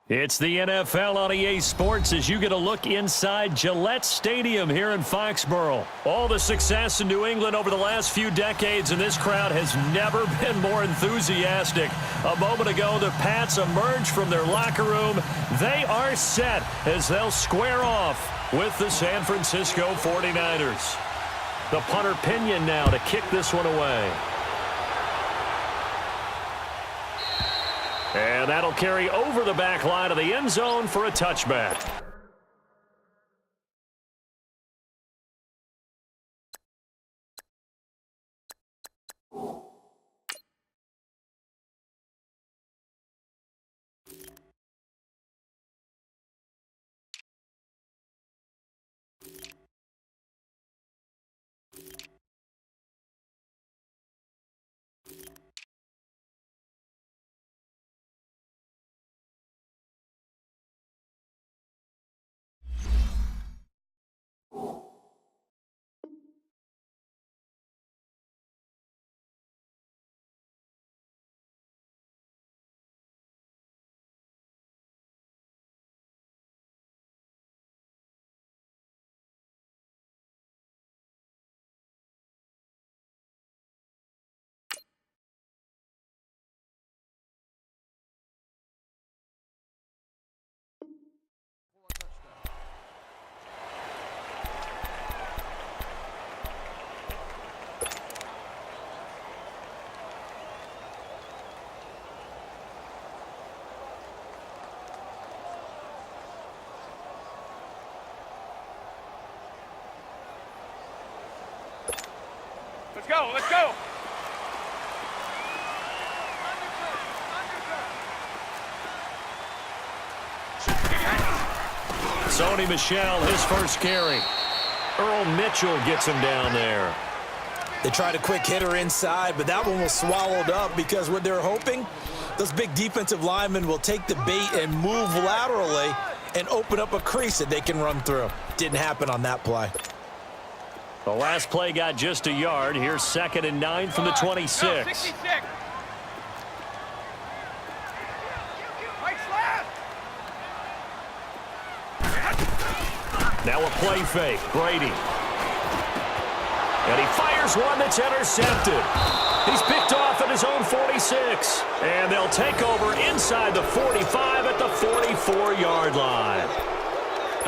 It's the NFL on EA Sports as you get a look inside Gillette Stadium here in Foxborough. All the success in New England over the last few decades, and this crowd has never been more enthusiastic. A moment ago, the Pats emerged from their locker room. They are set as they'll square off with the San Francisco 49ers. The punter Pinion now to kick this one away. And that'll carry over the back line of the end zone for a touchback. Let's go, let's go. Sony Michel, his first carry. Earl Mitchell gets him down there. They tried a quick hitter inside, but that one was swallowed up because what they're hoping, those big defensive linemen will take the bait and move laterally and open up a crease that they can run through. Didn't happen on that play. The last play got just a yard. Here's 2nd and 9 from the 26. Now a play fake. Brady. And he fires one that's intercepted. He's picked off at his own 46. And they'll take over inside the 45 at the 44-yard line.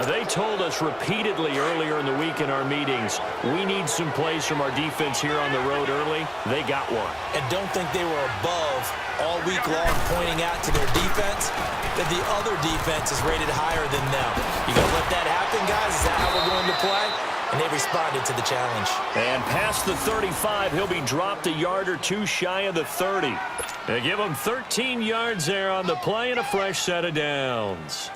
They told us repeatedly earlier in the week in our meetings, we need some plays from our defense here on the road early. They got one. And don't think they were above all week long pointing out to their defense that the other defense is rated higher than them. You going to let that happen, guys? Is that how we're going to play? And they responded to the challenge. And past the 35, he'll be dropped a yard or two shy of the 30. They give him 13 yards there on the play and a fresh set of downs.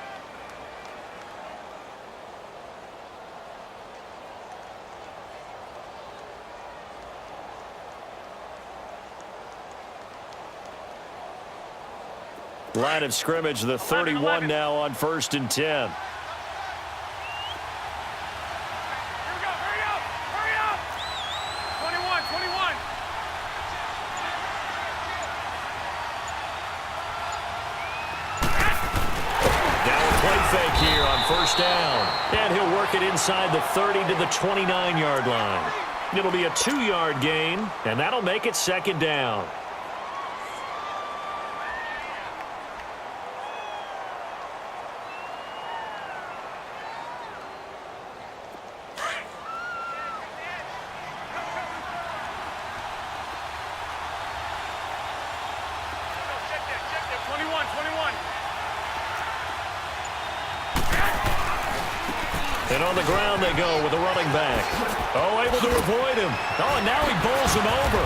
Line of scrimmage, the 31 now on 1st and 10. Here we go, hurry up, hurry up. 21, 21. Now a play fake here on 1st down. And he'll work it inside the 30 to the 29-yard line. It'll be a 2-yard gain, and that'll make it 2nd down. And on the ground they go with a running back. Oh, able to avoid him. Oh, and now he bowls him over.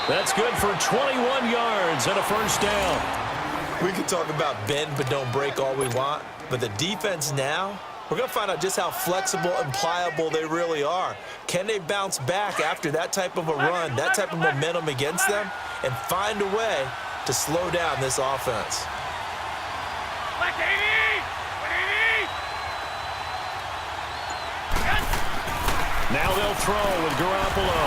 That's good for 21 yards and a 1st down. We can talk about bend but don't break all we want, but the defense now, we're going to find out just how flexible and pliable they really are. Can they bounce back after that type of a run, that type of momentum against them, and find a way to slow down this offense? Now they'll throw with Garoppolo.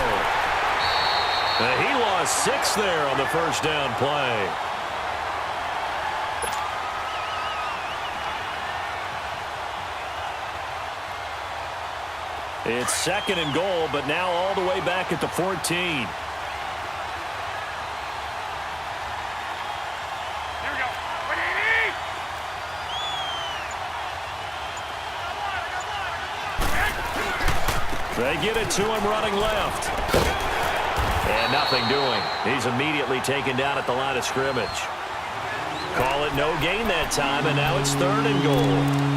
He lost 6 there on the 1st down play. It's 2nd and goal, but now all the way back at the 14. They get it to him running left. And nothing doing. He's immediately taken down at the line of scrimmage. Call it no gain that time, and now it's 3rd and goal.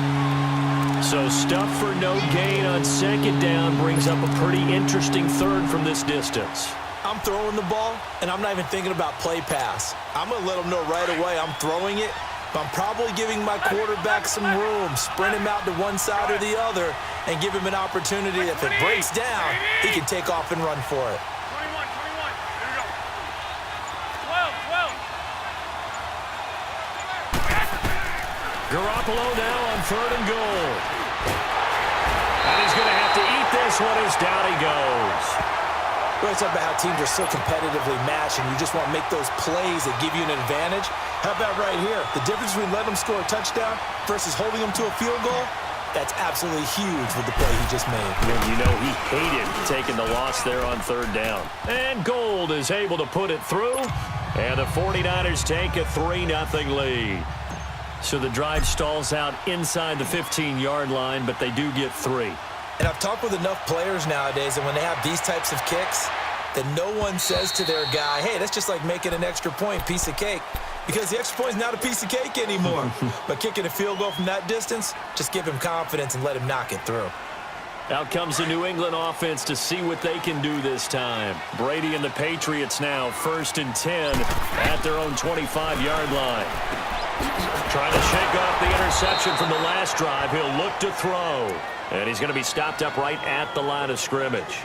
So stuff for no gain on 2nd down brings up a pretty interesting 3rd from this distance. I'm throwing the ball, and I'm not even thinking about play pass. I'm going to let them know right away I'm throwing it, but I'm probably giving my quarterback some room, sprint him out to one side or the other, and give him an opportunity. If it breaks down, he can take off and run for it. 21. There we go. 12. Garoppolo now on 3rd and goal. And he's going to have to eat this one as down he goes. We're talking about how teams are so competitively matched, and you just want to make those plays that give you an advantage. How about right here? The difference between letting them score a touchdown versus holding them to a field goal, that's absolutely huge with the play he just made. And you know he hated taking the loss there on 3rd down. And Gold is able to put it through, and the 49ers take a 3-0 lead. So the drive stalls out inside the 15-yard line, but they do get 3. And I've talked with enough players nowadays, and when they have these types of kicks, that no one says to their guy, hey, that's just like making an extra point, piece of cake. Because the extra point is not a piece of cake anymore. But kicking a field goal from that distance, just give him confidence and let him knock it through. Out comes the New England offense to see what they can do this time. Brady and the Patriots now 1st and 10 at their own 25-yard line. Trying to shake off the interception from the last drive. He'll look to throw. And he's going to be stopped up right at the line of scrimmage.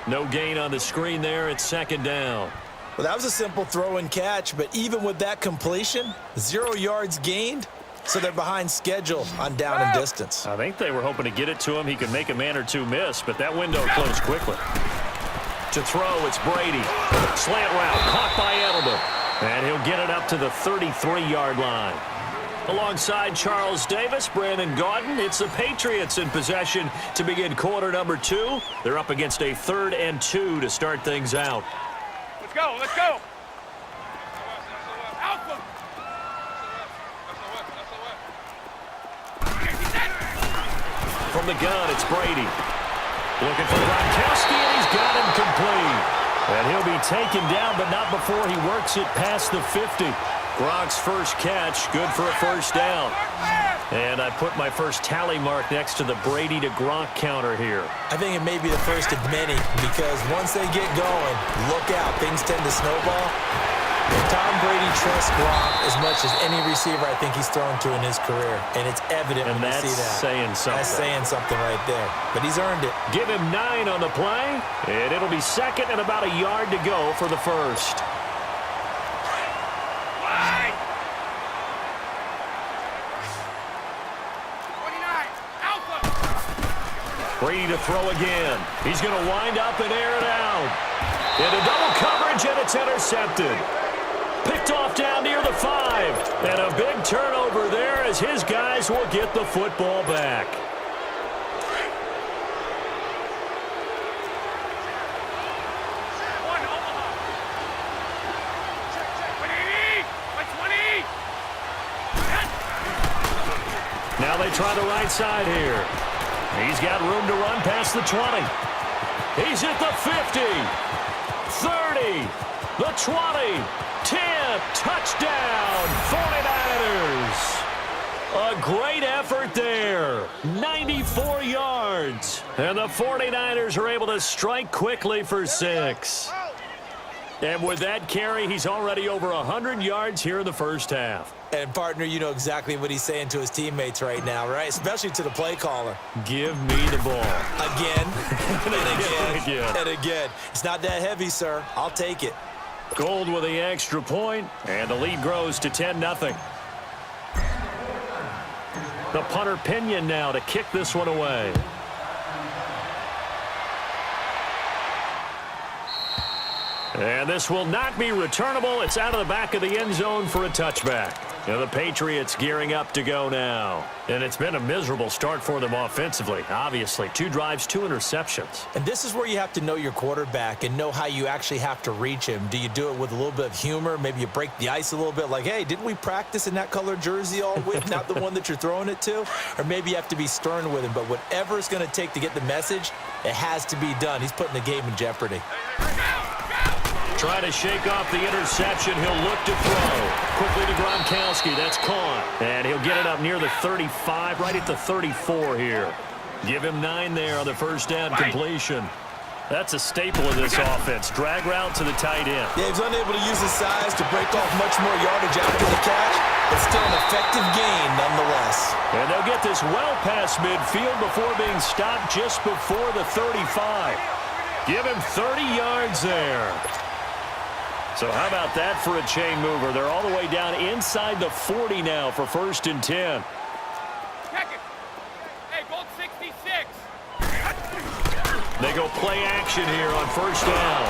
No gain on the screen there. It's 2nd down. Well, that was a simple throw and catch, but even with that completion, 0 yards gained, so they're behind schedule on down and distance. I think they were hoping to get it to him. He could make a man or two miss, but that window closed quickly. To throw, it's Brady. Slant route, caught by Edelman. And he'll get it up to the 33-yard line. Alongside Charles Davis, Brandon Gaudin, it's the Patriots in possession to begin quarter number 2. They're up against a 3rd and 2 to start things out. Let's go. Alpha. From the gun, it's Brady. Looking for Gronkowski, and he's got him complete. And he'll be taken down, but not before he works it past the 50. Gronk's first catch, good for a 1st down. And I put my first tally mark next to the Brady to Gronk counter here. I think it may be the first of many, because once they get going, look out, things tend to snowball. Tom Brady trusts Gronk as much as any receiver I think he's thrown to in his career, and it's evident when you see that. That's saying something. That's saying something right there, but he's earned it. Give him 9 on the play, and it'll be 2nd and about a yard to go for the 1st. Brady to throw again. He's going to wind up and air it out. Into double coverage, and it's intercepted. Picked off down near the 5. And a big turnover there as his guys will get the football back. Now they try the right side here. He's got room to run past the 20. He's at the 50, 30, the 20, 10, touchdown, 49ers. A great effort there, 94 yards. And the 49ers are able to strike quickly for 6. And with that carry, he's already over 100 yards here in the first half. And, partner, you know exactly what he's saying to his teammates right now, right? Especially to the play caller. Give me the ball. Again, and again, and again. It's not that heavy, sir. I'll take it. Gold with the extra point, and the lead grows to 10-0. The punter Pinion now to kick this one away. And this will not be returnable. It's out of the back of the end zone for a touchback. Now the Patriots gearing up to go now. And it's been a miserable start for them offensively. Obviously, 2 drives, 2 interceptions. And this is where you have to know your quarterback and know how you actually have to reach him. Do you do it with a little bit of humor? Maybe you break the ice a little bit like, hey, didn't we practice in that color jersey all week? Not the one that you're throwing it to? Or maybe you have to be stern with him. But whatever it's going to take to get the message, it has to be done. He's putting the game in jeopardy. Try to shake off the interception. He'll look to throw. Quickly to Gronkowski. That's caught. And he'll get it up near the 35, right at the 34 here. Give him 9 there on the first down completion. That's a staple of this offense. Drag route to the tight end. Yeah, he's unable to use his size to break off much more yardage after the catch, but still an effective gain nonetheless. And they'll get this well past midfield before being stopped just before the 35. Give him 30 yards there. So how about that for a chain mover? They're all the way down inside the 40 now for 1st and 10. Check it. Hey, gold 66. They go play action here on 1st down.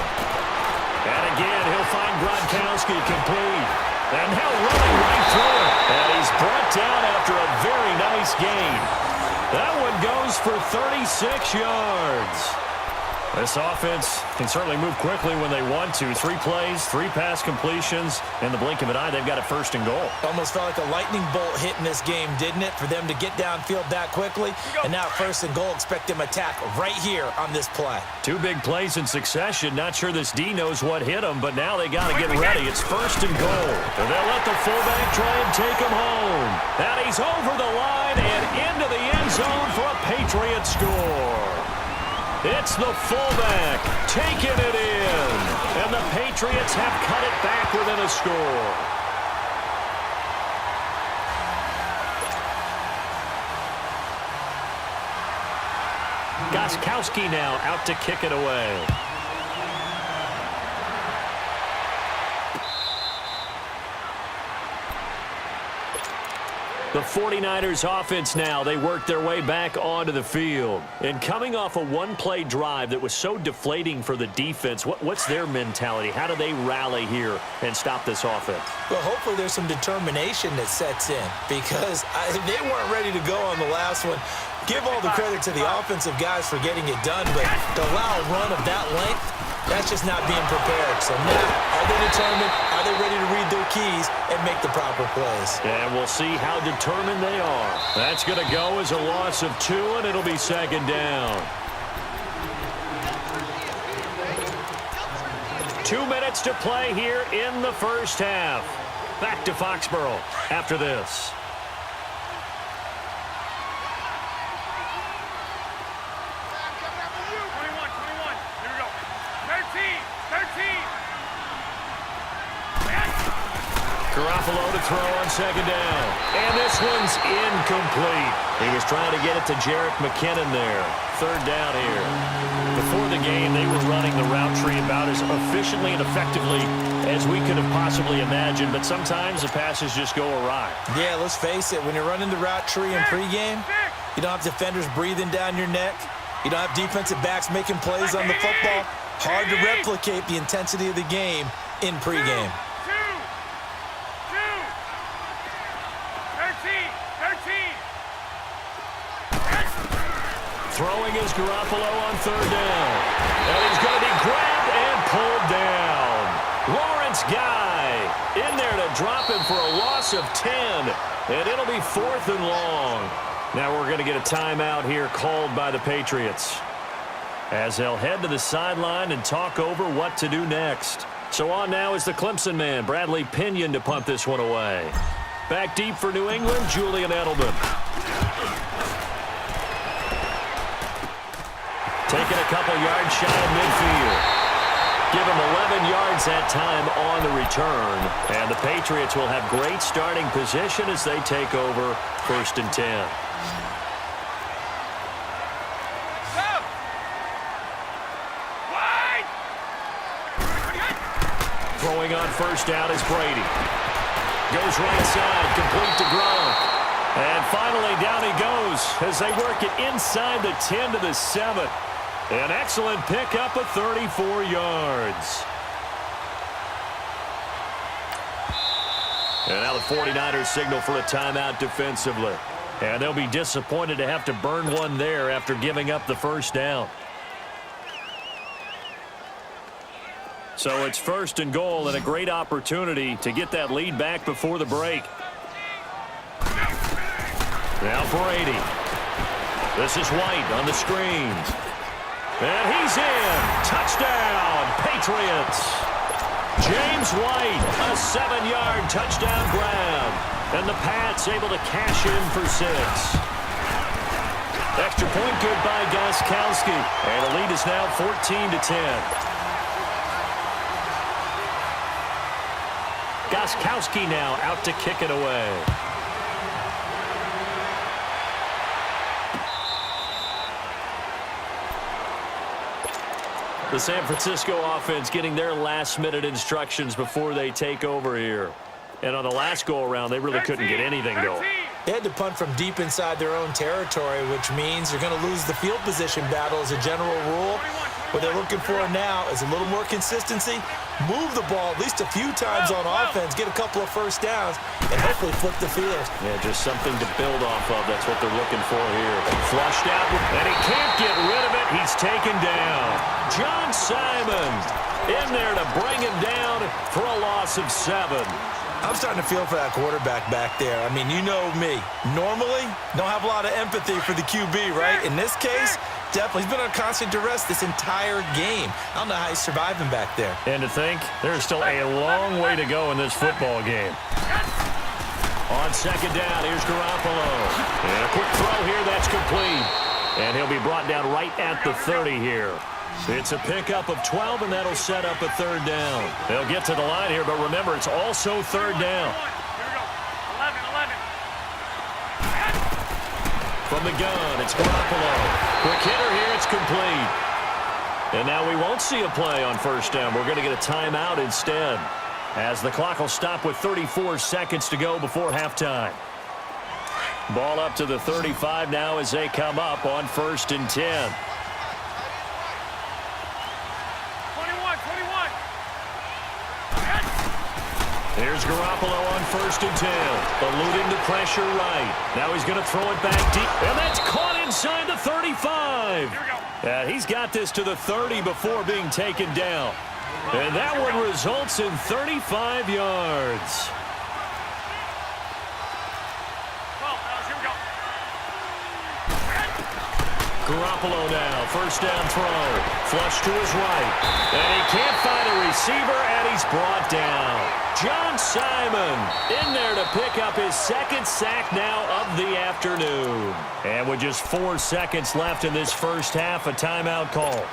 And again, he'll find Gronkowski complete. And he'll run right through it. And he's brought down after a very nice gain. That one goes for 36 yards. This offense can certainly move quickly when they want to. 3 plays, 3 pass completions. In the blink of an eye, they've got a 1st and goal. Almost felt like a lightning bolt hit in this game, didn't it? For them to get downfield that quickly. And now 1st and goal, expect them attack right here on this play. 2 big plays in succession. Not sure this D knows what hit them, but now they got to get ready. It's 1st and goal. And they'll let the fullback try and take him home. And he's over the line and into the end zone for a Patriots score. It's the fullback taking it in. And the Patriots have cut it back within a score. Gronkowski now out to kick it away. The 49ers offense now, they work their way back onto the field. And coming off a 1-play drive that was so deflating for the defense, what's their mentality? How do they rally here and stop this offense? Well, hopefully there's some determination that sets in because they weren't ready to go on the last one. Give all the credit to the offensive guys for getting it done, but to allow a run of that length, that's just not being prepared. So now, are they determined? Are they ready to read their keys and make the proper plays? And we'll see how determined they are. That's going to go as a loss of 2, and it'll be 2nd down. 2 minutes to play here in the first half. Back to Foxborough after this. Garoppolo to throw on 2nd down. And this one's incomplete. He was trying to get it to Jerick McKinnon there. 3rd down here. Before the game, they were running the route tree about as efficiently and effectively as we could have possibly imagined, but sometimes the passes just go awry. Yeah, let's face it. When you're running the route tree in pregame, you don't have defenders breathing down your neck. You don't have defensive backs making plays on the football. Hard to replicate the intensity of the game in pregame. Throwing is Garoppolo on 3rd down. And he's going to be grabbed and pulled down. Lawrence Guy in there to drop him for a loss of 10. And it'll be 4th and long. Now we're going to get a timeout here called by the Patriots, as they'll head to the sideline and talk over what to do next. So on now is the Clemson man, Bradley Pinion, to punt this one away. Back deep for New England, Julian Edelman. Taking a couple yards shy of midfield. Give him 11 yards that time on the return. And the Patriots will have great starting position as they take over 1st and 10. Throwing on 1st down is Brady. Goes right side, complete to Gronk. And finally down he goes as they work it inside the 10 to the 7. An excellent pickup of 34 yards. And now the 49ers signal for a timeout defensively. And they'll be disappointed to have to burn one there after giving up the first down. So it's 1st and goal and a great opportunity to get that lead back before the break. Now Brady. This is White on the screens. And he's in. Touchdown, Patriots. James White, a 7-yard touchdown grab. And the Pats able to cash in for 6. Extra point good by Gostkowski. And the lead is now 14-10. Gostkowski now out to kick it away. The San Francisco offense getting their last-minute instructions before they take over here. And on the last go-around, they really couldn't get anything going. They had to punt from deep inside their own territory, which means you're going to lose the field position battle as a general rule. What they're looking for now is a little more consistency, move the ball at least a few times on offense, get a couple of first downs, and hopefully flip the field. Yeah, just something to build off of. That's what they're looking for here. Flushed out, and he can't get rid of it. He's taken down. John Simon in there to bring him down for a loss of 7. I'm starting to feel for that quarterback back there. I mean, you know me. Normally, don't have a lot of empathy for the QB, right? In this case, definitely. He's been on constant duress this entire game. I don't know how he's surviving back there. And to think, there's still a long way to go in this football game. On 2nd down, here's Garoppolo. And a quick throw here, that's complete. And he'll be brought down right at the 30 here. It's a pickup of 12, and that'll set up a 3rd down. They'll get to the line here, but remember, it's also 3rd down. Here we go. 11. From the gun, it's Garoppolo. Quick hitter here, it's complete. And now we won't see a play on 1st down. We're going to get a timeout instead, as the clock will stop with 34 seconds to go before halftime. Ball up to the 35 now as they come up on 1st and 10. 21. Here's Garoppolo on 1st and 10. Eluding the pressure right. Now he's going to throw it back deep. And that's caught inside the 35. Here we go. He's got this to the 30 before being taken down. And that one results in 35 yards. Garoppolo now, 1st down throw. Flush to his right. And he can't find a receiver, and he's brought down. John Simon in there to pick up his 2nd sack now of the afternoon. And with just 4 seconds left in this first half, a timeout call.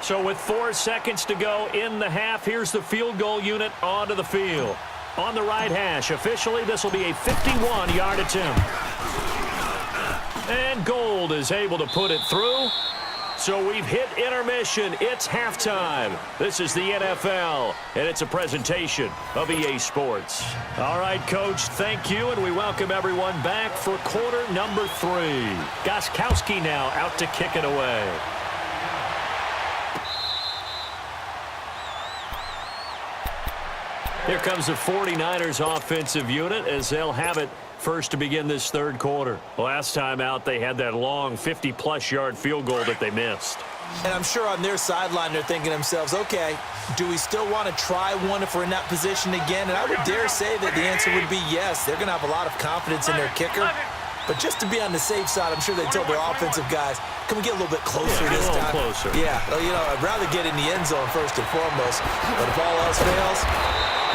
So with 4 seconds to go in the half, here's the field goal unit onto the field. On the right hash, officially this will be a 51-yard attempt. And Gold is able to put it through. So we've hit intermission. It's halftime. This is the NFL, and it's a presentation of EA Sports. All right, Coach, thank you, and we welcome everyone back for quarter number 3. Gostkowski now out to kick it away. Here comes the 49ers offensive unit as they'll have it first to begin this 3rd quarter. Last time out, they had that long 50-plus yard field goal that they missed. And I'm sure on their sideline they're thinking to themselves, okay, do we still want to try one if we're in that position again? And I would dare say that the answer would be yes. They're going to have a lot of confidence in their kicker. But just to be on the safe side, I'm sure they told their offensive guys, can we get a little bit closer this time? Closer. Yeah, well, you know, I'd rather get in the end zone first and foremost. But if all else fails,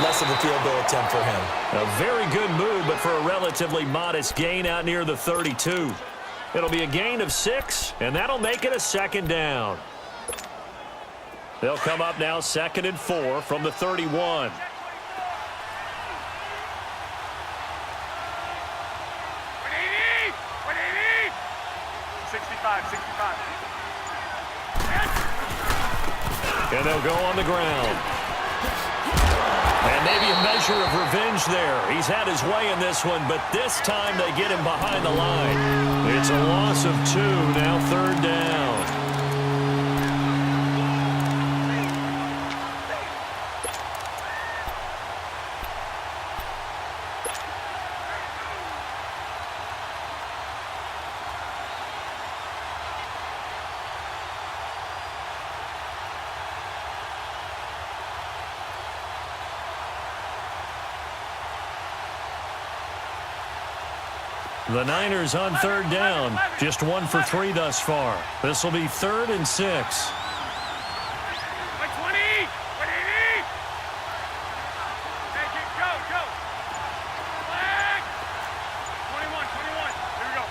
less of a field goal attempt for him. A very good move, but for a relatively modest gain out near the 32. It'll be a gain of 6, and that'll make it a 2nd down. They'll come up now 2nd and 4 from the 31. And they'll go on the ground. And maybe a measure of revenge there. He's had his way in this one, but this time they get him behind the line. It's a loss of 2, now 3rd down. The Niners on third down. Just 1 for 3 thus far. This will be 3rd and 6. 20! 180! Hey, go! Flag! 21. Here we go.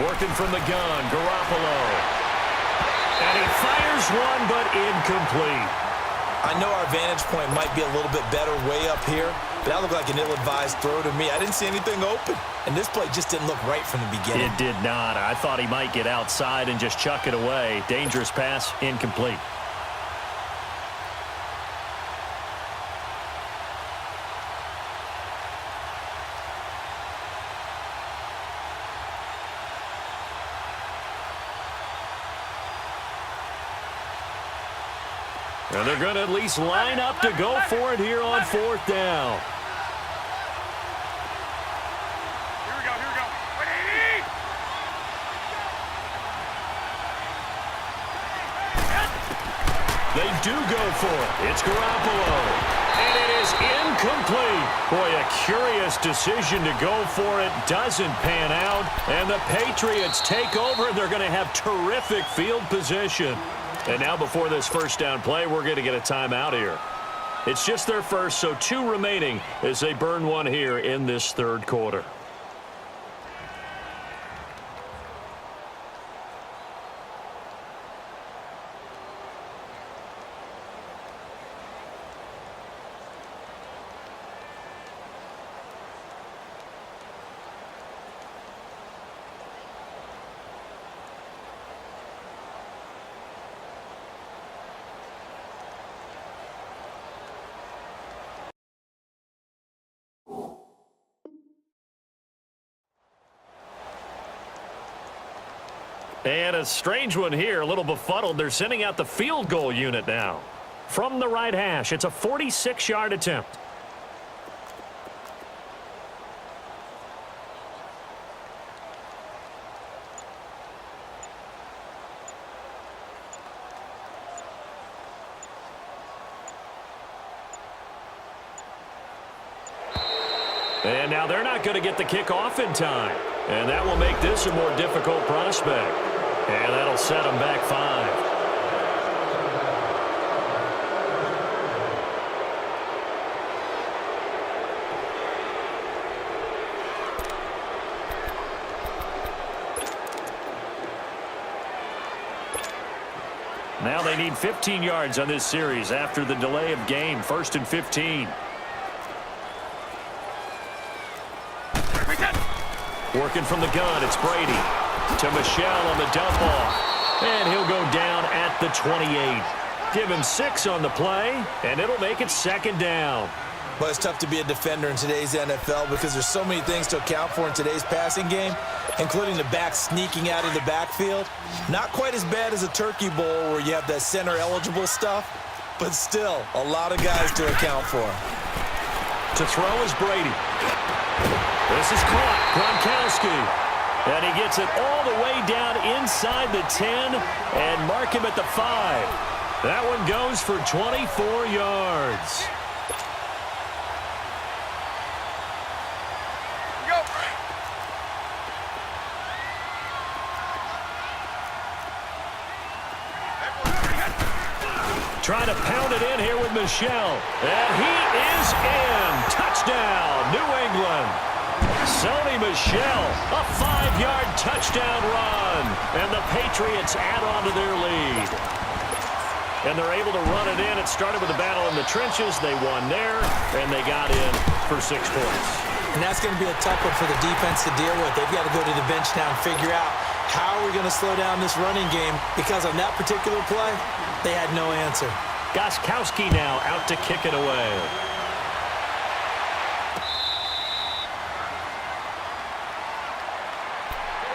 Working from the gun, Garoppolo. And he fires one, but incomplete. I know our vantage point might be a little bit better way up here, but that looked like an ill-advised throw to me. I didn't see anything open, and this play just didn't look right from the beginning. It did not. I thought he might get outside and just chuck it away. Dangerous pass, incomplete. And they're going to at least line up to go for it here on 4th down. Here we go. 180! They do go for it. It's Garoppolo. And it is incomplete. Boy, a curious decision to go for it. Doesn't pan out. And the Patriots take over, and they're going to have terrific field position. And now before this first down play, we're going to get a timeout here. It's just their first, so 2 remaining as they burn one here in this 3rd quarter. And a strange one here, a little befuddled. They're sending out the field goal unit now. From the right hash, it's a 46-yard attempt. And now they're not going to get the kickoff in time. And that will make this a more difficult prospect. And that'll set them back 5. Now they need 15 yards on this series after the delay of game. 1st and 15. Working from the gun, it's Brady. To Michelle on the dump off. And he'll go down at the 28. Give him 6 on the play, and it'll make it 2nd down. But it's tough to be a defender in today's NFL because there's so many things to account for in today's passing game, including the back sneaking out of the backfield. Not quite as bad as a turkey bowl where you have that center-eligible stuff, but still a lot of guys to account for. To throw is Brady. This is caught. Gronkowski. And he gets it all the way down inside the 10 and mark him at the 5. That one goes for 24 yards. Go! Trying to pound it in here with Michelle. And he is in. Touchdown, New England. Sony Michel, a 5-yard touchdown run. And the Patriots add on to their lead. And they're able to run it in. It started with a battle in the trenches. They won there, and they got in for 6 points. And that's going to be a tough one for the defense to deal with. They've got to go to the bench now and figure out how are we going to slow down this running game, because on that particular play, they had no answer. Gostkowski now out to kick it away.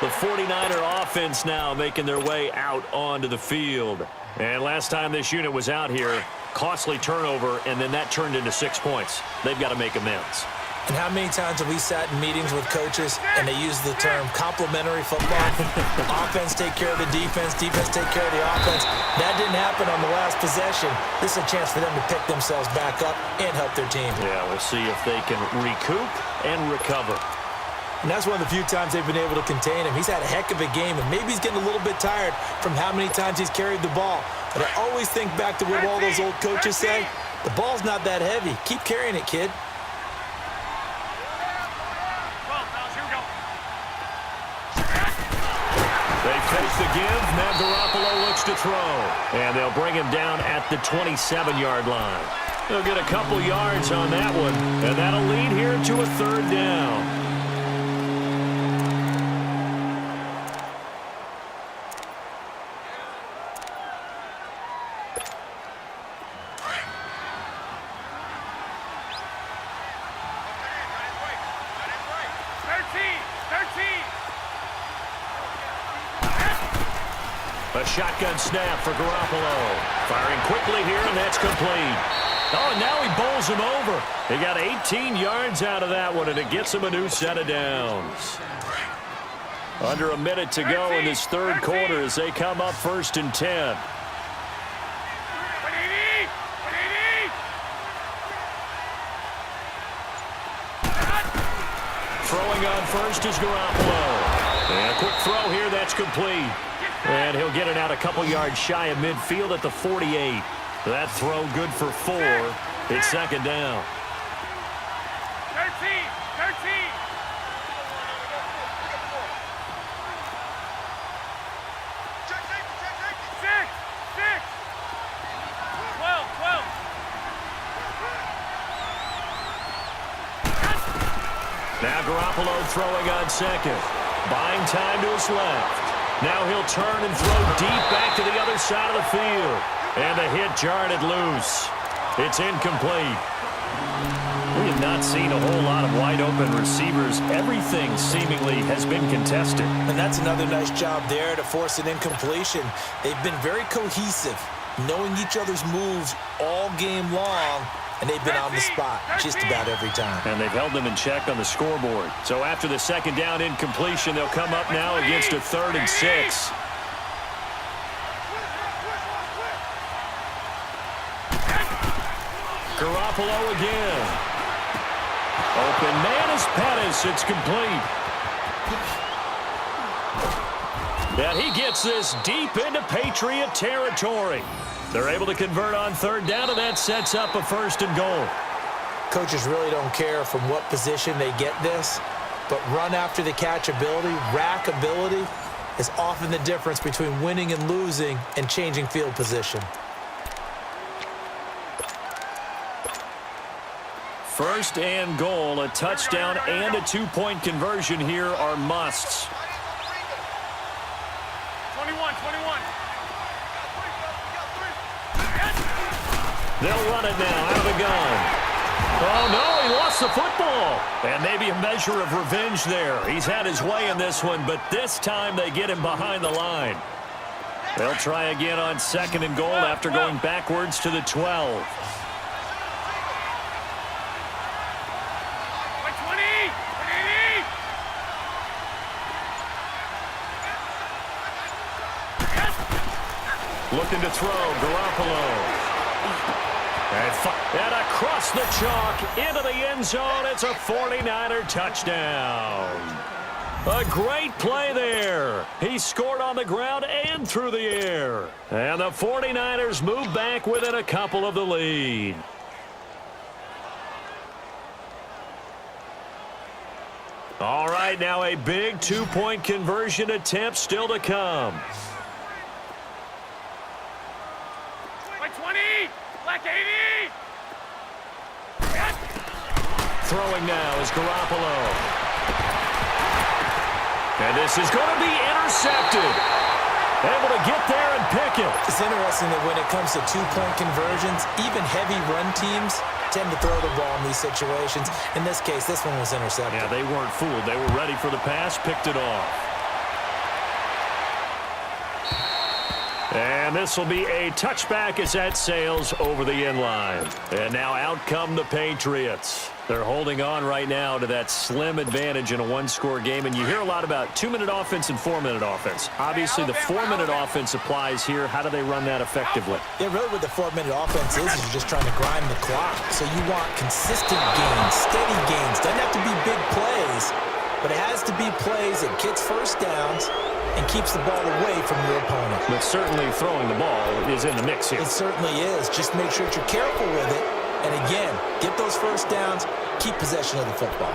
The 49er offense now making their way out onto the field. And last time this unit was out here, costly turnover, and then that turned into 6 points. They've got to make amends. And how many times have we sat in meetings with coaches and they use the term complementary football? Offense take care of the defense, defense take care of the offense. That didn't happen on the last possession. This is a chance for them to pick themselves back up and help their team. Yeah, we'll see if they can recoup and recover. And that's one of the few times they've been able to contain him. He's had a heck of a game, and maybe he's getting a little bit tired from how many times he's carried the ball. But I always think back to what all those old coaches say. The ball's not that heavy. Keep carrying it, kid. They fake the give. Now Garoppolo looks to throw. And they'll bring him down at the 27-yard line. They'll get a couple yards on that one. And that'll lead here to a third down. A shotgun snap for Garoppolo. Firing quickly here, and that's complete. Oh, and now he bowls him over. He got 18 yards out of that one, and it gets him a new set of downs. Under a minute to go in this third quarter as they come up 1st and 10. Throwing on first is Garoppolo. And a quick throw here, that's complete. And he'll get it out a couple yards shy of midfield at the 48. That throw good for 4. It's second down. 13. 12. Now Garoppolo throwing on second. Buying time to his left. Now he'll turn and throw deep back to the other side of the field. And the hit jarred it loose. It's incomplete. We have not seen a whole lot of wide-open receivers. Everything seemingly has been contested. And that's another nice job there to force an incompletion. They've been very cohesive, knowing each other's moves all game long. And they've been on the spot just about every time. And they've held them in check on the scoreboard. So after the second down incompletion, they'll come up now against a 3rd and 6. Garoppolo again. Open man is Pettis. It's complete. And he gets this deep into Patriot territory. They're able to convert on 3rd down, and that sets up a 1st and goal. Coaches really don't care from what position they get this, but run after the catch ability, rack ability, is often the difference between winning and losing and changing field position. 1st and goal, a touchdown and a 2-point conversion here are musts. 21. They'll run it now out of the gun. Oh, no, he lost the football. And maybe a measure of revenge there. He's had his way in this one, but this time they get him behind the line. They'll try again on 2nd and goal after going backwards to the 12. Looking to throw, Garoppolo. And across the chalk into the end zone. It's a 49er touchdown. A great play there. He scored on the ground and through the air. And the 49ers move back within a couple of the lead. All right, now a big 2-point conversion attempt still to come. Throwing now is Garoppolo. And this is going to be intercepted. Able to get there and pick it. It's interesting that when it comes to 2-point conversions, even heavy run teams tend to throw the ball in these situations. In this case, this one was intercepted. Yeah, they weren't fooled. They were ready for the pass, picked it off. And this will be a touchback as that sails over the end line. And now out come the Patriots. They're holding on right now to that slim advantage in a one-score game, and you hear a lot about 2-minute offense and 4-minute offense. Obviously, the 4-minute offense applies here. How do they run that effectively? Yeah, really what the 4-minute offense is you're just trying to grind the clock. So you want consistent gains, steady gains. Doesn't have to be big plays, but it has to be plays that gets first downs and keeps the ball away from your opponent. But certainly throwing the ball is in the mix here. It certainly is. Just make sure that you're careful with it. And again, get those first downs, keep possession of the football.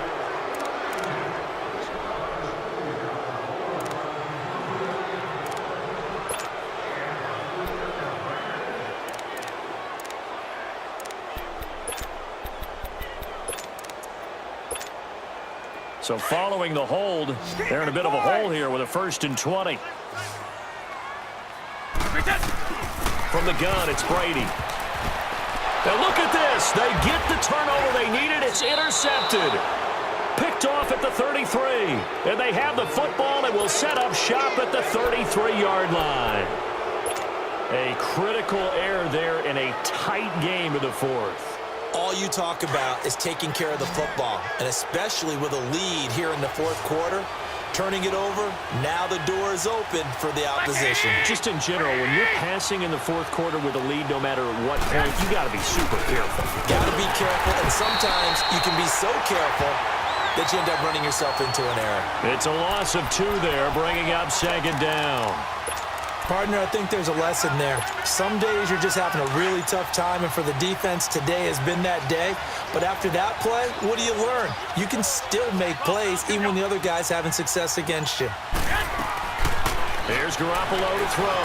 So following the hold, they're in a bit of a hole here with a 1st and 20. From the gun, it's Brady. Now look at this. They get the turnover they needed. It's intercepted. Picked off at the 33. And they have the football and will set up shop at the 33-yard line. A critical error there in a tight game in the 4th. All you talk about is taking care of the football, and especially with a lead here in the 4th quarter. Turning it over, now the door is open for the opposition. Just in general, when you're passing in the 4th quarter with a lead, no matter what point, you got to be super careful. Got to be careful, and sometimes you can be so careful that you end up running yourself into an error. It's a loss of 2 there, bringing up 2nd down. Partner, I think there's a lesson there. Some days you're just having a really tough time, and for the defense, today has been that day. But after that play, what do you learn? You can still make plays even when the other guy's having success against you. Here's Garoppolo to throw.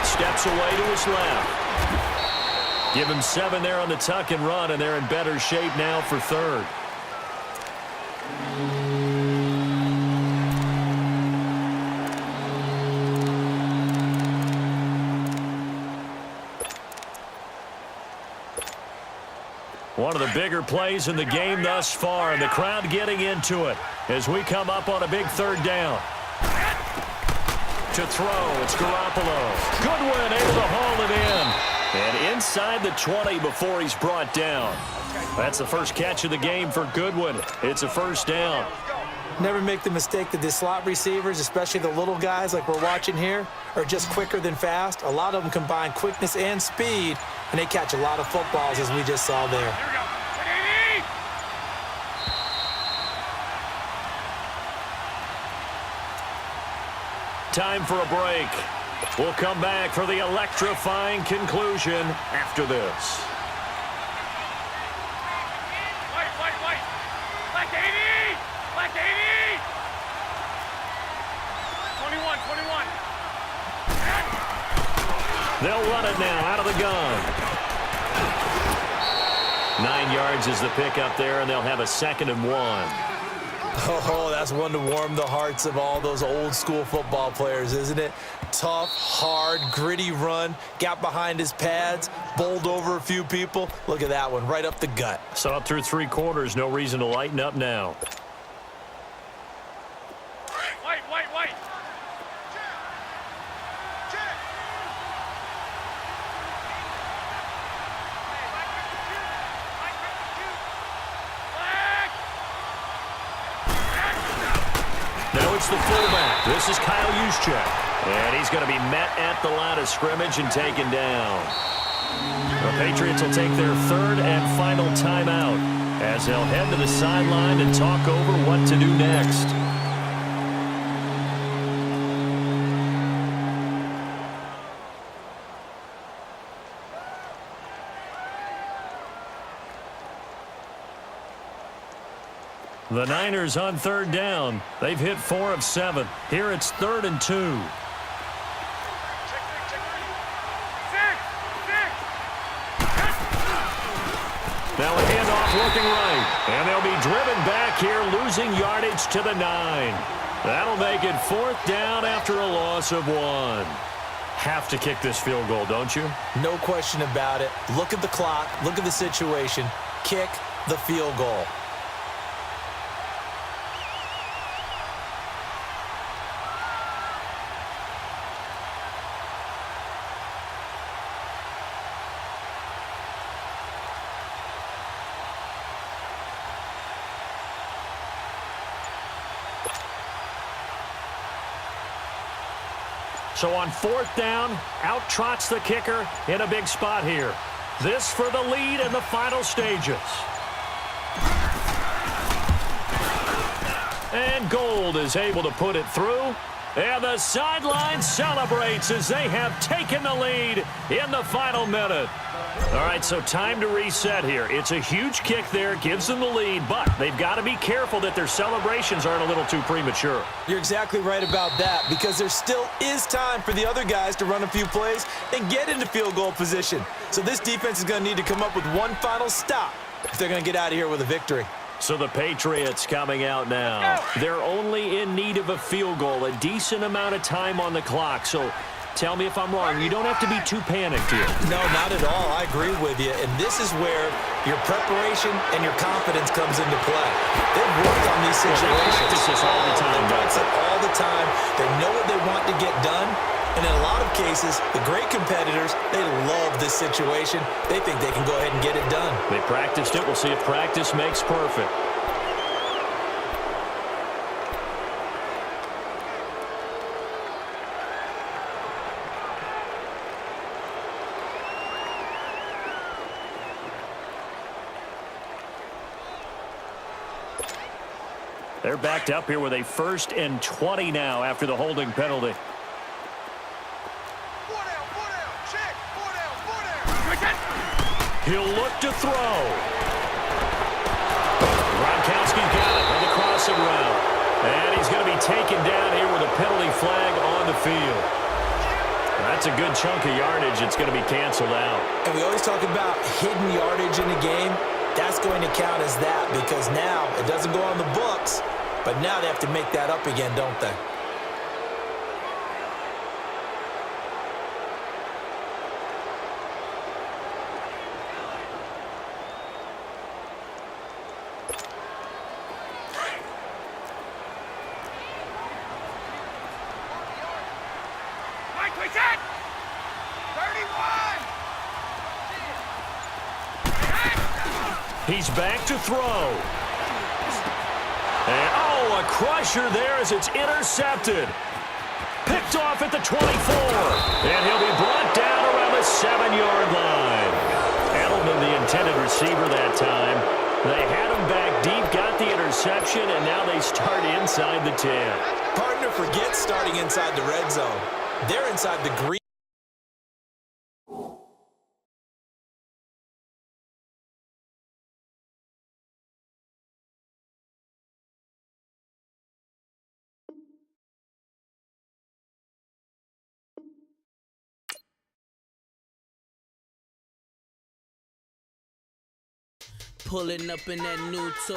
Steps away to his left. Give him 7 there on the tuck and run, and they're in better shape now for 3rd. One of the bigger plays in the game thus far, and the crowd getting into it as we come up on a big 3rd down. To throw, it's Garoppolo. Goodwin able to haul it in. And inside the 20 before he's brought down. That's the first catch of the game for Goodwin. It's a 1st down. Never make the mistake that the slot receivers, especially the little guys like we're watching here, are just quicker than fast. A lot of them combine quickness and speed, and they catch a lot of footballs, as we just saw there. Time for a break. We'll come back for the electrifying conclusion after this. Black 80! Black 80! 21. They'll run it now out of the gun. 9 yards is the pickup there, and they'll have a 2nd and 1. Oh, that's one to warm the hearts of all those old school football players, isn't it? Tough, hard, gritty run. Got behind his pads, bowled over a few people. Look at that one, right up the gut. Saw it through 3 quarters. No reason to lighten up now. White. Now it's the fullback. This is Kyle Juszczyk. And he's going to be met at the line of scrimmage and taken down. The Patriots will take their 3rd and final timeout as they'll head to the sideline and talk over what to do next. The Niners on 3rd down. They've hit 4 of 7. Here it's 3rd and 2. Now a handoff looking right. And they'll be driven back here, losing yardage to the 9. That'll make it 4th down after a loss of 1. Have to kick this field goal, don't you? No question about it. Look at the clock. Look at the situation. Kick the field goal. So on 4th down, out trots the kicker in a big spot here. This for the lead in the final stages. And Gold is able to put it through. And the sideline celebrates as they have taken the lead in the final minute. All right, so time to reset here. It's a huge kick there, gives them the lead, but they've got to be careful that their celebrations aren't a little too premature. You're exactly right about that, because there still is time for the other guys to run a few plays and get into field goal position. So this defense is going to need to come up with one final stop if they're going to get out of here with a victory. So the Patriots coming out now. They're only in need of a field goal, a decent amount of time on the clock. So tell me if I'm wrong. You don't have to be too panicked here. No, not at all. I agree with you. And this is where your preparation and your confidence comes into play. They've worked on these situations. They practice this all the time. They practice it all the time. They know what they want to get done. And in a lot of cases, the great competitors, they love this situation. They think they can go ahead and get it done. They practiced it. We'll see if practice makes perfect. They're backed up here with a 1st and 20 now after the holding penalty. He'll look to throw. Gronkowski's got it on the crossing route. And he's going to be taken down here with a penalty flag on the field. That's a good chunk of yardage. It's going to be canceled out. And we always talk about hidden yardage in a game. That's going to count as that, because now it doesn't go on the books, but now they have to make that up again, don't they? He's back to throw. And, oh, a crusher there as it's intercepted. Picked off at the 24. And he'll be brought down around the 7-yard line. Edelman, the intended receiver that time. They had him back deep, got the interception, and now they start inside the 10. Partner forgets starting inside the red zone. They're inside the green. Pulling up in that new toy.